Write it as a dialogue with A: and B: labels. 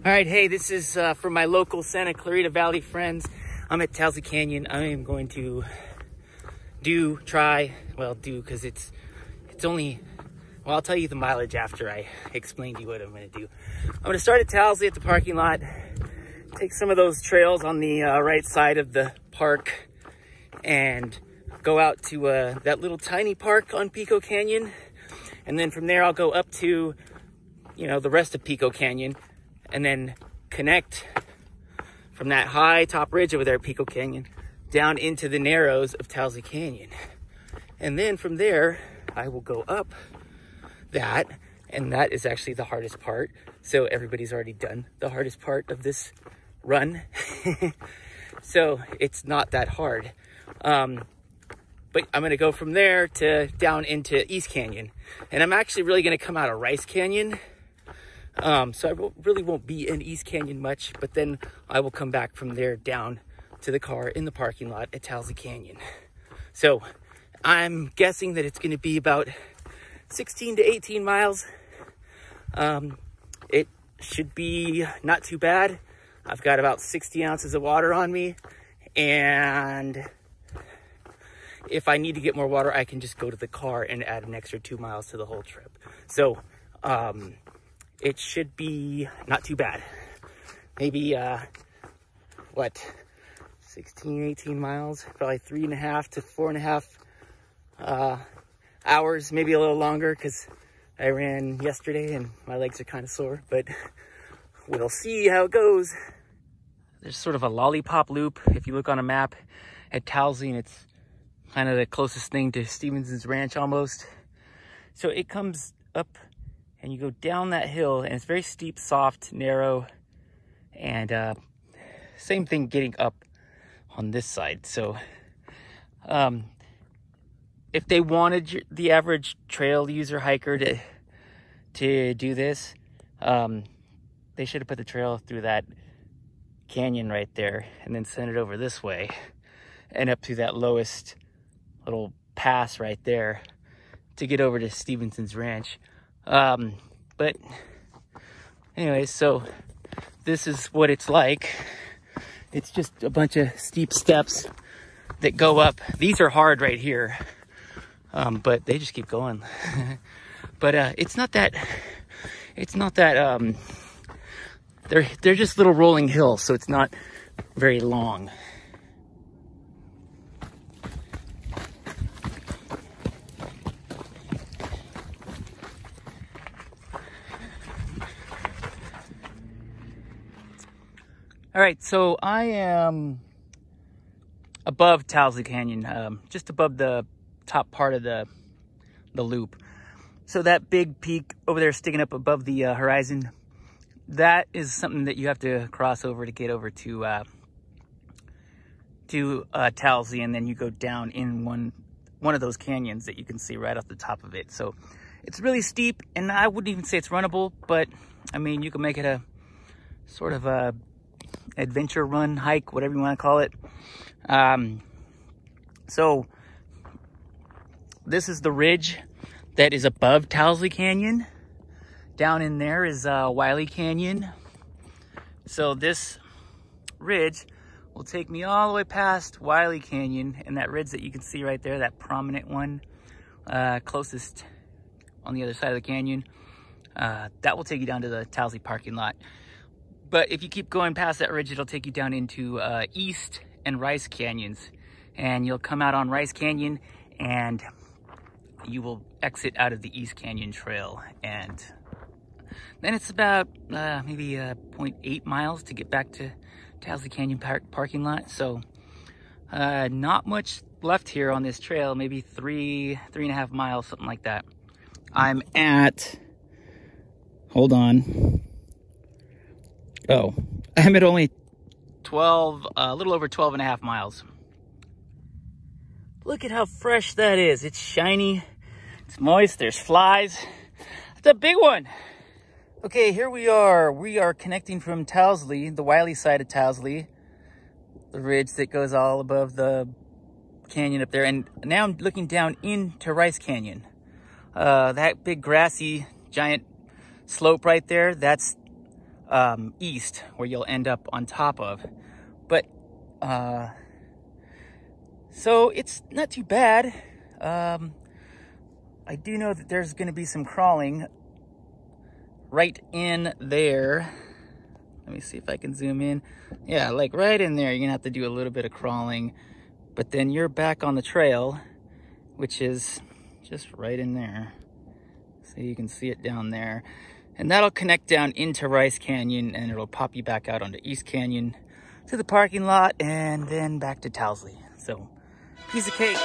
A: All right, hey, this is for my local Santa Clarita Valley friends. I'm at Towsley Canyon. I am going to try, because it's only, well, I'll tell you the mileage after I explain to you what I'm going to do. I'm going to start at Towsley at the parking lot, take some of those trails on the right side of the park, and go out to that little tiny park on Pico Canyon. And then from there, I'll go up to, the rest of Pico Canyon, and then connect from that high top ridge over there at Pico Canyon down into the narrows of Towsley Canyon. And then from there, I will go up that, and that is actually the hardest part. So everybody's already done the hardest part of this run. So it's not that hard. But I'm going to go from there to down into East Canyon. And I'm actually really going to come out of Rice Canyon. So I really won't be in East Canyon much, but then I will come back from there down to the car in the parking lot at Towsley Canyon. So I'm guessing that it's going to be about 16 to 18 miles. It should be not too bad. I've got about 60 ounces of water on me, and if I need to get more water, I can just go to the car and add an extra 2 miles to the whole trip. So, it should be not too bad. Maybe, 16, 18 miles, probably 3.5 to 4.5 hours, maybe a little longer, because I ran yesterday and my legs are kind of sore, but we'll see how it goes. There's sort of a lollipop loop if you look on a map at Towsley, and it's kind of the closest thing to Stevenson's Ranch almost. So it comes up and you go down that hill, and it's very steep, soft, narrow, and same thing getting up on this side. So if they wanted the average trail user hiker to do this, they should have put the trail through that canyon right there and then sent it over this way and up to that lowest little pass right there to get over to Stevenson's Ranch. But anyways, so this is what it's like. It's just a bunch of steep steps that go up. These are hard right here, but they just keep going. But it's not that they're just little rolling hills, so it's not very long. All right, so I am above Towsley Canyon, just above the top part of the loop. So that big peak over there sticking up above the horizon, that is something that you have to cross over to get over to Towsley, and then you go down in one of those canyons that you can see right off the top of it. So it's really steep, and I wouldn't even say it's runnable, but I mean, you can make it a sort of a adventure run, hike, whatever you want to call it. So this is the ridge that is above Towsley Canyon. Down in there is Wiley Canyon. So this ridge will take me all the way past Wiley Canyon, and that ridge that you can see right there, that prominent one, closest on the other side of the canyon, that will take you down to the Towsley parking lot. But if you keep going past that ridge, it'll take you down into East and Rice Canyons. And you'll come out on Rice Canyon, and you will exit out of the East Canyon Trail. And then it's about maybe 0.8 miles to get back to Towsley Canyon parking lot. So not much left here on this trail, maybe 3.5 miles, something like that. I'm at, hold on. Oh, I'm at only a little over 12.5 miles. Look at how fresh that is. It's shiny, it's moist, there's flies. It's a big one. Okay, here we are. We are connecting from Towsley, the Wiley side of Towsley, the ridge that goes all above the canyon up there. And now I'm looking down into Rice Canyon. That big grassy giant slope right there, that's east, where you'll end up on top of. But so it's not too bad. I do know that there's going to be some crawling right in there. Let me see if I can zoom in. Yeah, like right in there, you're gonna have to do a little bit of crawling, but then you're back on the trail, which is just right in there. So you can see it down there. And that'll connect down into Rice Canyon, and it'll pop you back out onto East Canyon to the parking lot and then back to Towsley. So, piece of cake.